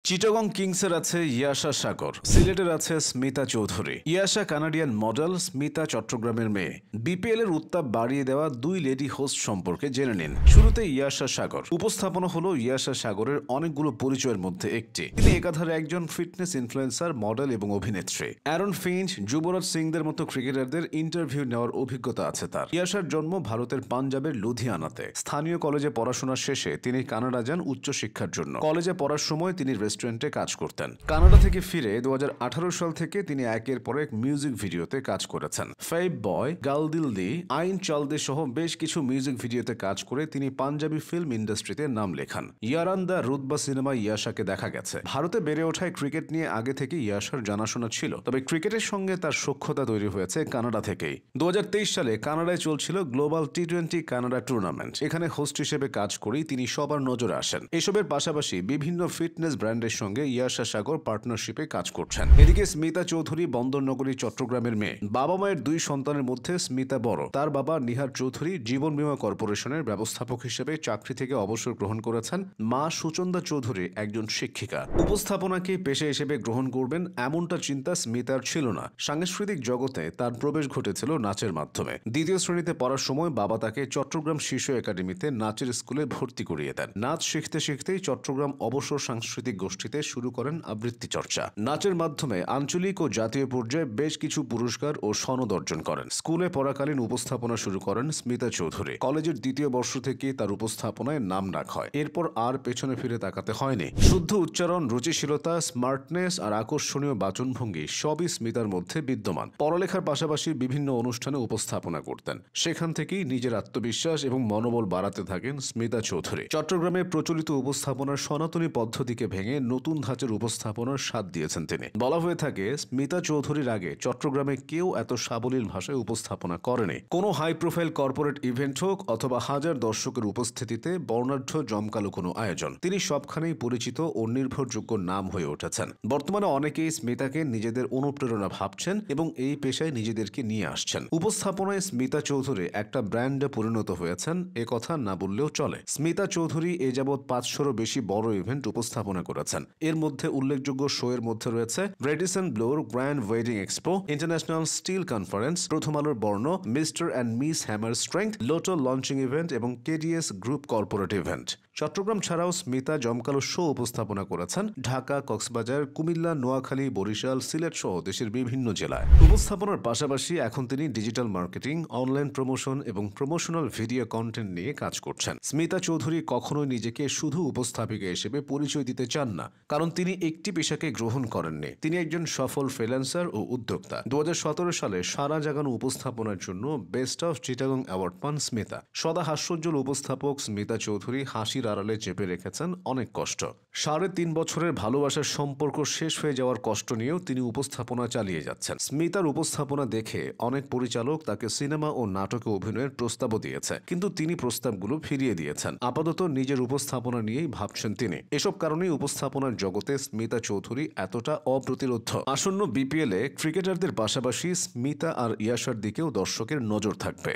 চিটাগং কিংসের আছে ইয়াশা সাগর, সিলেটের আছে স্মিতা চৌধুরী। ইয়াশা কানাডিয়ান মডেল, স্মিতা চট্টগ্রামের মেয়ে। বিপিএল এর উত্তাপ বাড়িয়ে দেওয়া দুই লেডি হোস্ট সম্পর্কে জেনে নিন। শুরুতে ইয়াশা সাগর। উপস্থাপনা হলো ইয়াশা সাগরের অনেকগুলো পরিচয়ের মধ্যে একটি। তিনি একাধারে একজন ফিটনেস ইনফ্লুয়েন্সার, মডেল এবং অভিনেত্রী। অ্যারন ফিঞ্চ, যুবরাজ সিংদের মতো ক্রিকেটারদের ইন্টারভিউ নেওয়ার অভিজ্ঞতা আছে তার। ইয়াশার জন্ম ভারতের পাঞ্জাবের লুধিয়ানাতে। স্থানীয় কলেজে পড়াশোনা শেষে তিনি কানাডা যান উচ্চশিক্ষার জন্য। কলেজে পড়ার সময় তিনি রেস্টুরেন্টে কাজ করতেন। কানাডা থেকে ফিরে 2018 সাল থেকে তিনি একের পর এক মিউজিক ভিডিওতে কাজ করেছেন। ফাইভ বয়, গাল দিল দি, আইন চল দে সহ বেশ কিছু মিউজিক ভিডিওতে কাজ করে তিনি পাঞ্জাবি ফিল্ম ইন্ডাস্ট্রিতে নাম লেখান। ইয়ারান দ্য রুতবা সিনেমায় ইয়াশাকে দেখা গেছে। ভারতে বেড়ে ওঠায় ক্রিকেট নিয়ে আগে থেকে ইয়াশার জানাশোনা ছিল, তবে ক্রিকেটের সঙ্গে তার সখ্যতা তৈরি হয়েছে কানাডা থেকেই। 2023 সালে কানাডায় চলছিল গ্লোবাল টি20 কানাডা টুর্নামেন্ট। এখানে হোস্ট হিসেবে কাজ করেই তিনি সবার নজরে আসেন। এসবের পাশাপাশি বিভিন্ন ফিটনেস ব্র্যান্ডের সঙ্গে ইয়াশা সাগর পার্টনারশিপে কাজ করছেন। এদিকে স্মিতা চৌধুরী বন্দরনগরী চট্টগ্রামের মেয়ে। বাবা মায়ের দুই সন্তানের মধ্যে স্মিতা বড়। তার বাবা নিহার চৌধুরী জীবন বীমা কর্পোরেশনের ব্যবস্থাপক হিসেবে চাকরি থেকে অবসর গ্রহণ করেছেন। মা সুচন্দা চৌধুরী একজন শিক্ষিকা। উপস্থাপনাকে পেশা হিসেবে গ্রহণ করবেন এমনটা চিন্তা স্মিতার ছিল না। সাংস্কৃতিক জগতে তার প্রবেশ ঘটেছিল নাচের মাধ্যমে। দ্বিতীয় শ্রেণীতে পড়ার সময় বাবা তাকে চট্টগ্রাম শিশু একাডেমিতে নাচের স্কুলে ভর্তি করিয়ে দেন। নাচ শিখতে শিখতেই চট্টগ্রাম অবসর সাংস্কৃতিক গোষ্ঠীতে শুরু করেন আবৃত্তি চর্চা। নাচের মাধ্যমে আঞ্চলিক ও জাতীয় পর্যায়ে বেশ কিছু পুরস্কার ও সনদ অর্জন করেন। স্কুলে পড়াকালীন উপস্থাপনা শুরু করেন স্মিতা চৌধুরী। কলেজের দ্বিতীয় বর্ষ থেকে তার উপস্থাপনায় নাম ডাক হয়। এরপর আর পেছনে ফিরে তাকাতে হয়নি। শুদ্ধ উচ্চারণ, রুচিশীলতা, স্মার্টনেস আর আকর্ষণীয় বাচনভঙ্গি সবই স্মিতার মধ্যে বিদ্যমান। পড়ালেখার পাশাপাশি বিভিন্ন অনুষ্ঠানে উপস্থাপনা করতেন। সেখান থেকেই নিজের আত্মবিশ্বাস এবং মনোবল বাড়াতে থাকেন স্মিতা চৌধুরী। চট্টগ্রামে প্রচলিত উপস্থাপনার সনাতনী পদ্ধতিকে ভেঙে নতুন ধাঁচের উপস্থাপনার স্বাদ দিয়েছেন তিনি। বলা হয়ে থাকে স্মিতা চৌধুরীর আগে চট্টগ্রামে কেউ এত সাবলীল ভাষায় উপস্থাপনা করেনি। কোনো হাই প্রোফাইল কর্পোরেট ইভেন্ট হোক অথবা হাজার দর্শকের উপস্থিতিতে বর্ণাঢ্য জমকালো কোনো আয়োজন, তিনি সবখানেই পরিচিত ও নির্ভরযোগ্য নাম হয়ে উঠেছেন। বর্তমানে অনেকেই স্মিতাকে নিজেদের অনুপ্রেরণা ভাবছেন এবং এই পেশায় নিজেদেরকে নিয়ে আসছেন। উপস্থাপনায় স্মিতা চৌধুরী একটা ব্র্যান্ডে পরিণত হয়েছেন, এ কথা না বললেও চলে। স্মিতা চৌধুরী এ যাবৎ 500-ও বেশি বড় ইভেন্ট উপস্থাপনা করেছেন। এর মধ্যে উল্লেখযোগ্য শো এর মধ্যে রয়েছে রেডিসন ব্লোর grand wedding expo, international steel conference, প্রথম আলোর বর্ণ, mister and miss hammer strength, lotto launching event এবং KDS group corporate event. Chattogram ছাড়াও স্মিতা জমকালো শো উপস্থাপনা করেছেন ঢাকা, কক্সবাজার, কুমিল্লা, নোয়াখালী, বরিশাল, সিলেট সহ দেশের বিভিন্ন জেলায়। উপস্থাপনার পাশাপাশি এখন তিনি ডিজিটাল মার্কেটিং, অনলাইন প্রমোশন এবং প্রমোশনাল ভিডিও কন্টেন্ট নিয়ে কাজ করছেন। স্মিতা চৌধুরী কখনোই নিজেকে শুধু উপস্থাপিকা হিসেবে পরিচয় দিতে চান না, কারণ তিনি একটি পেশাকে গ্রহণ করেননি। তিনি একজন সফল ফ্রিল্যান্সার ও উদ্যোক্তা। 2017 সালে সারা জাগানো উপস্থাপনার জন্য বেস্ট অফ চিটাগং অ্যাওয়ার্ড পান স্মিতা। সদা হাস্যোজ্জ্বল উপস্থাপক স্মিতা চৌধুরী হাসির আড়ালে চেপে রেখেছেন অনেক কষ্ট। 3.5 বছরের ভালোবাসার সম্পর্ক শেষ হয়ে যাওয়ার কষ্ট নিয়েও তিনি উপস্থাপনা চালিয়ে যাচ্ছেন। স্মিতার উপস্থাপনা দেখে অনেক পরিচালক তাকে সিনেমা ও নাটকে অভিনয়ের প্রস্তাবও দিয়েছে, কিন্তু তিনি প্রস্তাবগুলো ফিরিয়ে দিয়েছেন। আপাতত নিজের উপস্থাপনা নিয়েই ভাবছেন তিনি। এসব কারণেই উপস্থাপনার জগতে স্মিতা চৌধুরী এতটা অপ্রতিরোধ্য। আসন্ন বিপিএলে ক্রিকেটারদের পাশাপাশি স্মিতা আর ইয়াশার দিকেও দর্শকের নজর থাকবে।